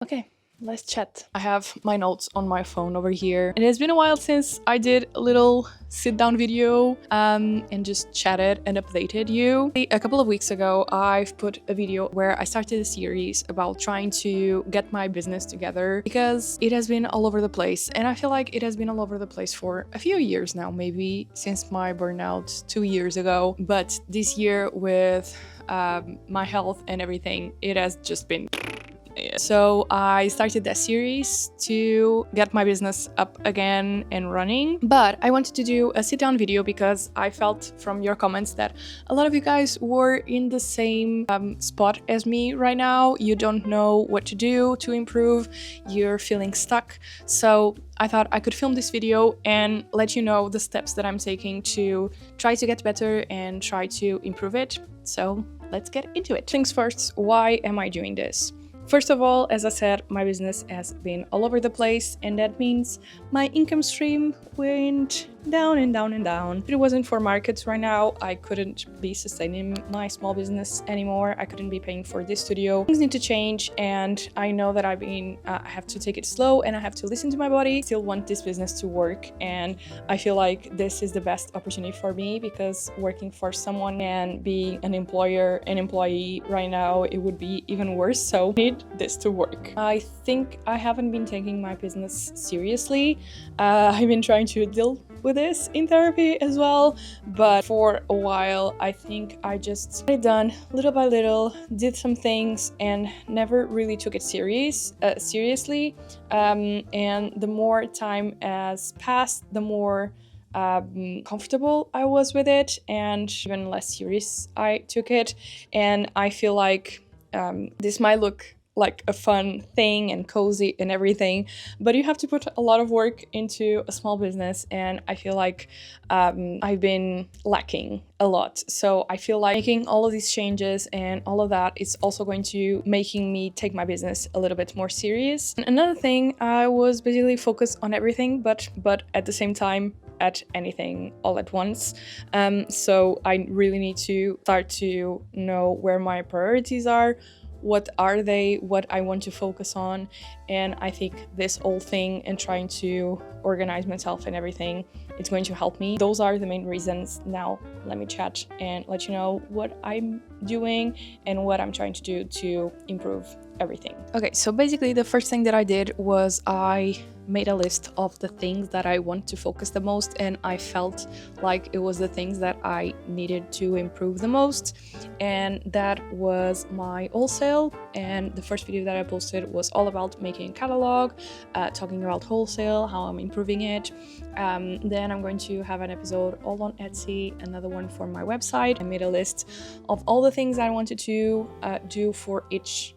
Okay, let's chat. I have my notes on my phone over here. It has been a while since I did a little sit-down video and just chatted and updated you. A couple of weeks ago, I've put a video where I started a series about trying to get my business together because it has been all over the place, and I feel like it has been all over the place for a few years now, maybe since my burnout 2 years ago. But this year with my health and everything, it has just been. So I started that series to get my business up again and running. But I wanted to do a sit-down video because I felt from your comments that a lot of you guys were in the same spot as me right now. You don't know what to do to improve. You're feeling stuck. So I thought I could film this video and let you know the steps that I'm taking to try to get better and try to improve it. So let's get into it. Things first, why am I doing this? First of all, as I said, my business has been all over the place, and that means my income stream went down and down and down. If it wasn't for markets right now, I couldn't be sustaining my small business anymore. I couldn't be paying for this studio. Things need to change, and I know that I have to take it slow and I have to listen to my body. I still want this business to work, and I feel like this is the best opportunity for me because working for someone and being an employee right now, it would be even worse. So I need this to work. I think I haven't been taking my business seriously. I've been trying to deal with this in therapy as well, but for a while I think I just got it done little by little, did some things and never really took it seriously. And the more time has passed, the more comfortable I was with it and even less serious I took it. And I feel like this might look like a fun thing and cozy and everything, but you have to put a lot of work into a small business, and I feel like I've been lacking a lot. So I feel like making all of these changes and all of that is also going to making me take my business a little bit more serious. And another thing, I was basically focused on everything, but at the same time at anything all at once. So I really need to start to know where my priorities are, what are they, what I want to focus on. And I think this whole thing and trying to organize myself and everything, it's going to help me. Those are the main reasons. Now let me chat and let you know what I'm doing and what I'm trying to do to improve everything. Okay, so basically the first thing that I did was I made a list of the things that I want to focus the most, and I felt like it was the things that I needed to improve the most, and that was my wholesale. And the first video that I posted was all about making a catalog, talking about wholesale, how I'm improving it. Then I'm going to have an episode all on Etsy, another one for my website. I made a list of all the things I wanted to do for each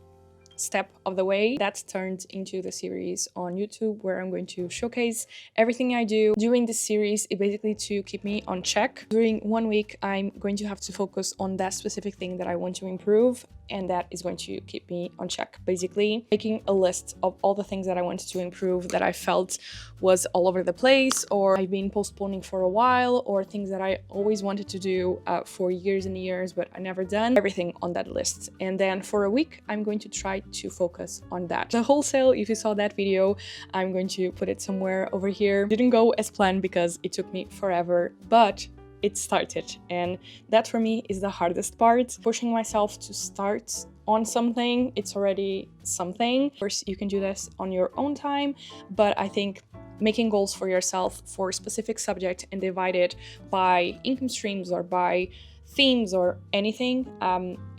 step of the way. That's turned into the series on YouTube where I'm going to showcase everything I do. Doing this series is basically to keep me on check. During 1 week, I'm going to have to focus on that specific thing that I want to improve, and that is going to keep me on check. Basically, making a list of all the things that I wanted to improve that I felt was all over the place, or I've been postponing for a while, or things that I always wanted to do for years and years, but I never done. Everything on that list. And then for a week, I'm going to try to focus on that. The wholesale, if you saw that video, I'm going to put it somewhere over here. Didn't go as planned because it took me forever, but it started, and that for me is the hardest part. Pushing myself to start on something, it's already something. Of course, you can do this on your own time, but I think making goals for yourself for a specific subject and divide it by income streams or by themes or anything,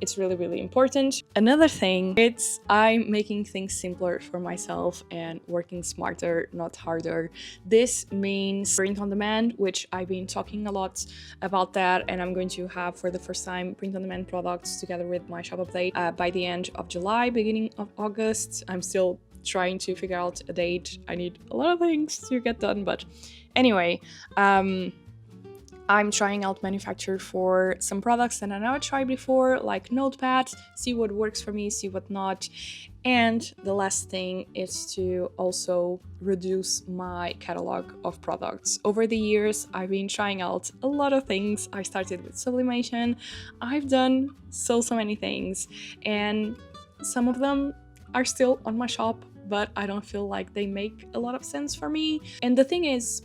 it's really, really important. Another thing, I'm making things simpler for myself and working smarter, not harder. This means print on demand, which I've been talking a lot about that, and I'm going to have for the first time print on demand products together with my shop update by the end of July, beginning of August. I'm still trying to figure out a date. I need a lot of things to get done, but anyway, I'm trying out manufacture for some products that I never tried before, like notepads, see what works for me, see what not. And the last thing is to also reduce my catalog of products. Over the years, I've been trying out a lot of things. I started with sublimation. I've done so many things, and some of them are still on my shop, but I don't feel like they make a lot of sense for me. And the thing is,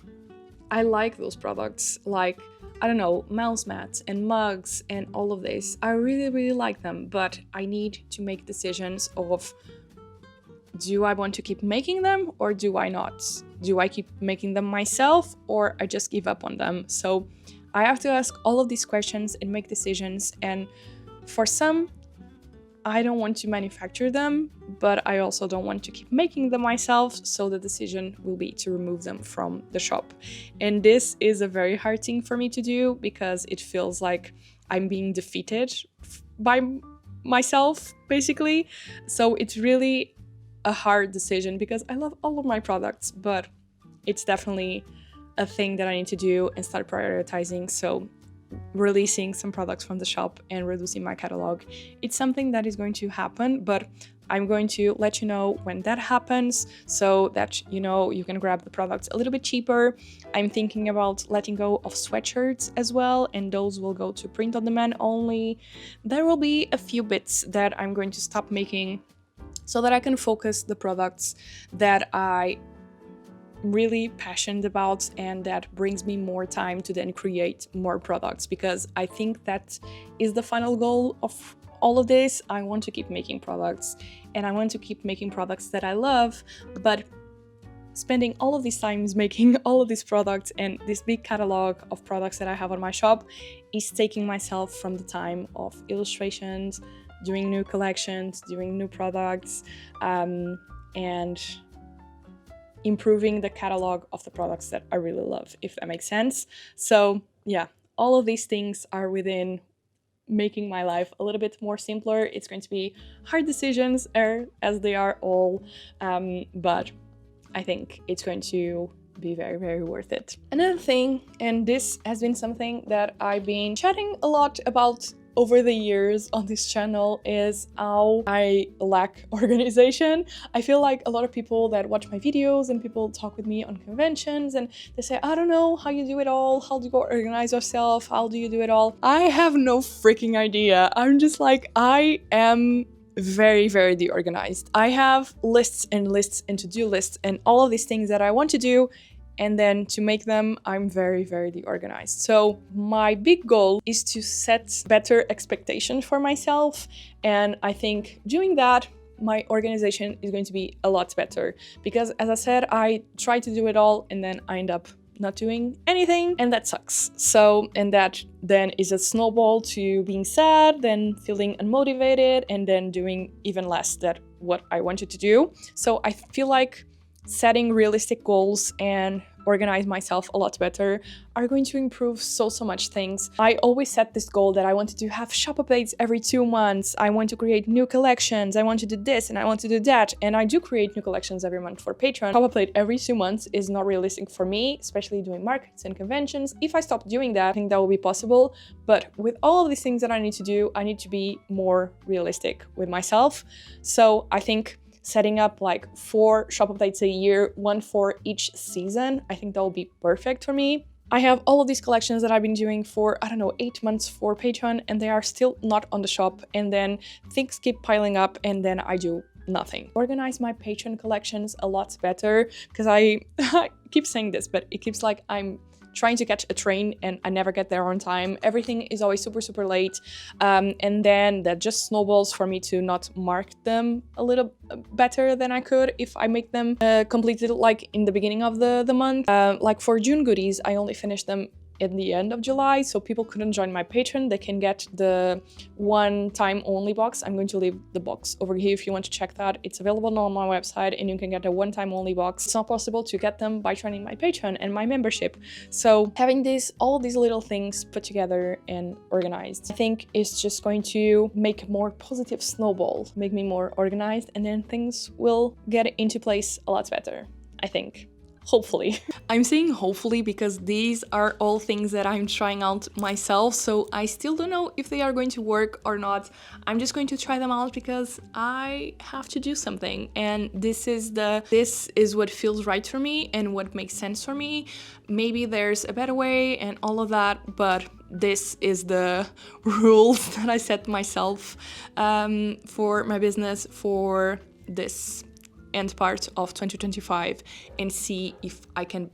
I like those products, like, I don't know, mouse mats and mugs and all of this. I really, really like them, but I need to make decisions of, do I want to keep making them or do I not? Do I keep making them myself or I just give up on them? So I have to ask all of these questions and make decisions. And for some, I don't want to manufacture them, but I also don't want to keep making them myself. So the decision will be to remove them from the shop. And this is a very hard thing for me to do because it feels like I'm being defeated by myself, basically. So it's really a hard decision because I love all of my products, but it's definitely a thing that I need to do and start prioritizing. So releasing some products from the shop and reducing my catalog, it's something that is going to happen, but I'm going to let you know when that happens so that you can grab the products a little bit cheaper. I'm thinking about letting go of sweatshirts as well, and those will go to print on demand only. There will be a few bits that I'm going to stop making so that I can focus the products that I really passionate about and that brings me more time to then create more products, because I think that is the final goal of all of this. I want to keep making products and I want to keep making products that I love, but spending all of these times making all of these products and this big catalog of products that I have on my shop is taking myself from the time of illustrations, doing new collections, doing new products, and improving the catalog of the products that I really love, if that makes sense. So yeah, all of these things are within making my life a little bit more simpler. It's going to be hard decisions, as they are all, but I think it's going to be very, very worth it. Another thing, and this has been something that I've been chatting a lot about over the years on this channel, is how I lack organization. I feel like a lot of people that watch my videos and people talk with me on conventions and they say, I don't know how you do it all, how do you organize yourself, how do you do it all? I have no freaking idea. I'm just like, I am very, very deorganized. I have lists and lists and to-do lists and all of these things that I want to do, and then to make them, I'm very, very deorganized. So my big goal is to set better expectations for myself. And I think doing that, my organization is going to be a lot better. Because as I said, I try to do it all and then I end up not doing anything, and that sucks. So, and that then is a snowball to being sad, then feeling unmotivated, and then doing even less than what I wanted to do. So I feel like setting realistic goals and organize myself a lot better are going to improve so much things. I always set this goal that I wanted to have shop updates every 2 months. I want to create new collections. I want to do this and I want to do that. And I do create new collections every month for Patreon. Shop update every 2 months is not realistic for me, especially doing markets and conventions. If I stop doing that, I think that will be possible. But with all of these things that I need to do, I need to be more realistic with myself. So I think setting up like 4 shop updates a year, 1 for each season, I think that will be perfect for me. I have all of these collections that I've been doing for, I don't know, 8 months for Patreon, and they are still not on the shop, and then things keep piling up and then I do nothing. Organize my Patreon collections a lot better, because I keep saying this, but it keeps like I'm trying to catch a train and I never get there on time. Everything is always super late, and then that just snowballs for me to not mark them a little better than I could if I make them completed like in the beginning of the month. Like for June goodies, I only finished them at the end of July, so people couldn't join my Patreon. They can get the one-time only box. I'm going to leave the box over here if you want to check that. It's available on my website and you can get a one-time only box. It's not possible to get them by joining my Patreon and my membership. So having all of these little things put together and organized, I think is just going to make a more positive snowball, make me more organized, and then things will get into place a lot better, I think. Hopefully. I'm saying hopefully because these are all things that I'm trying out myself, so I still don't know if they are going to work or not. I'm just going to try them out because I have to do something, and this is what feels right for me and what makes sense for me. Maybe there's a better way and all of that, but this is the rules that I set myself for my business, for this end part of 2025 and see if I can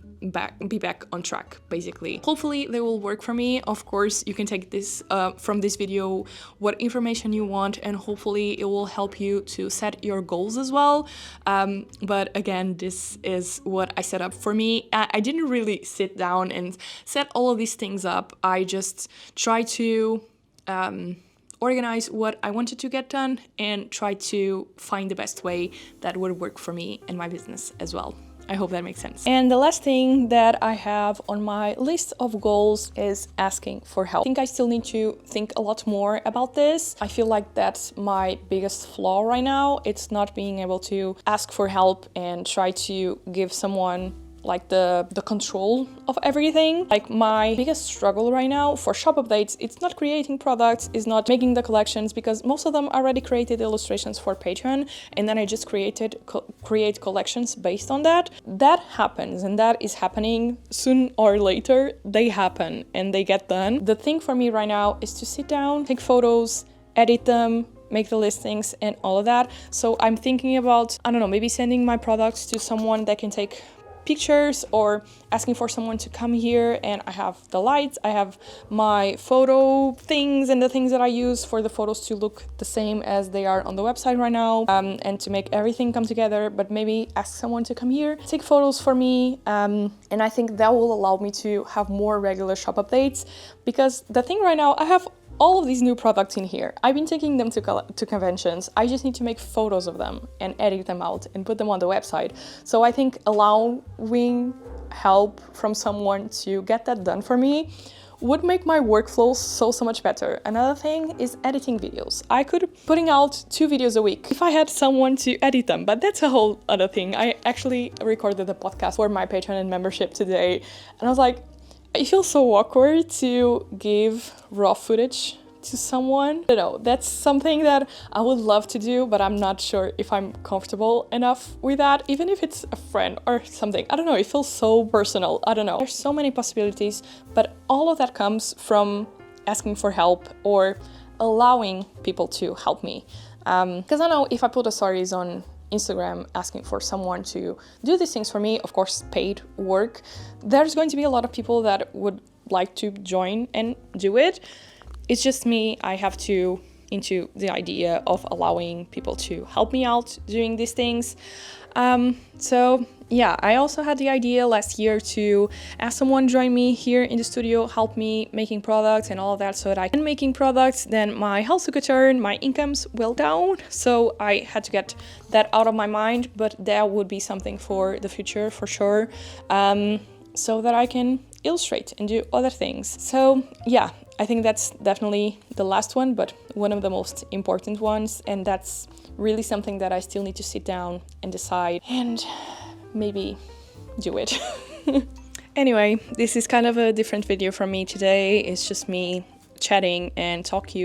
be back on track, basically. Hopefully they will work for me. Of course, you can take this from this video what information you want, and hopefully it will help you to set your goals as well. But again, this is what I set up for me. I didn't really sit down and set all of these things up. I just try to organize what I wanted to get done and try to find the best way that would work for me and my business as well. I hope that makes sense. And the last thing that I have on my list of goals is asking for help. I think I still need to think a lot more about this. I feel like that's my biggest flaw right now. It's not being able to ask for help and try to give someone like the control of everything. Like my biggest struggle right now for shop updates, it's not creating products, it's not making the collections, because most of them already created illustrations for Patreon, and then I just create collections based on that. That happens, and that is happening soon or later. They happen and they get done. The thing for me right now is to sit down, take photos, edit them, make the listings and all of that. So I'm thinking about, I don't know, maybe sending my products to someone that can take pictures, or asking for someone to come here, and I have the lights, I have my photo things and the things that I use for the photos to look the same as they are on the website right now, and to make everything come together. But maybe ask someone to come here, take photos for me, and I think that will allow me to have more regular shop updates, because the thing right now, I have all of these new products in here. I've been taking them to conventions. I just need to make photos of them and edit them out and put them on the website. So I think allowing help from someone to get that done for me would make my workflow so much better. Another thing is editing videos. I could putting out 2 videos a week if I had someone to edit them, but that's a whole other thing. I actually recorded a podcast for my Patreon and membership today, and I was like, it feels so awkward to give raw footage to someone. I don't know, that's something that I would love to do, but I'm not sure if I'm comfortable enough with that, even if it's a friend or something. I don't know, it feels so personal. I don't know. There's so many possibilities, but all of that comes from asking for help or allowing people to help me. Because I know if I put the stories on Instagram asking for someone to do these things for me, of course paid work, there's going to be a lot of people that would like to join and do it. It's just me, I have to into the idea of allowing people to help me out doing these things. So yeah, I also had the idea last year to ask someone join me here in the studio, help me making products and all of that, so that I can making products, then my health took a turn, my incomes went down, so I had to get that out of my mind, but that would be something for the future for sure, so that I can illustrate and do other things. So yeah, I think that's definitely the last one, but one of the most important ones, and that's really something that I still need to sit down and decide and maybe do it. Anyway, this is kind of a different video from me today. It's just me chatting and talk to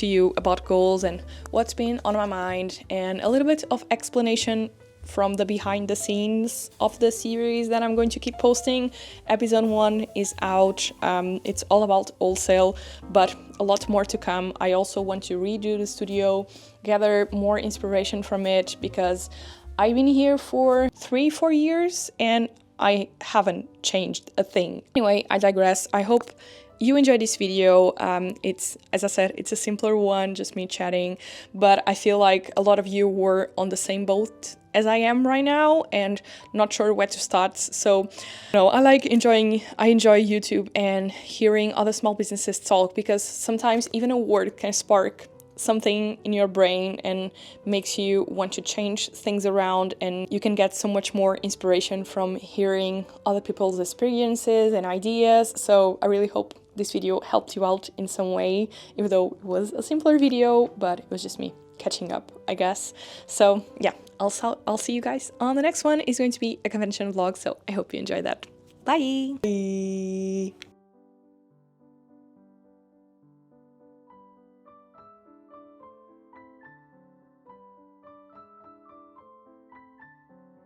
you about goals and what's been on my mind, and a little bit of explanation from the behind the scenes of the series that I'm going to keep posting. Episode 1 is out. It's all about wholesale, but a lot more to come. I also want to redo the studio, gather more inspiration from it, because I've been here for 3-4 years and I haven't changed a thing. Anyway, I digress. I hope you enjoyed this video. It's, as I said, it's a simpler one, just me chatting, but I feel like a lot of you were on the same boat as I am right now and not sure where to start. So, I enjoy YouTube and hearing other small businesses talk, because sometimes even a word can spark something in your brain and makes you want to change things around, and you can get so much more inspiration from hearing other people's experiences and ideas. So I really hope this video helped you out in some way, even though it was a simpler video, but it was just me catching up, I guess. So yeah, I'll see you guys on the next one. It's going to be a convention vlog, so I hope you enjoy that. Bye!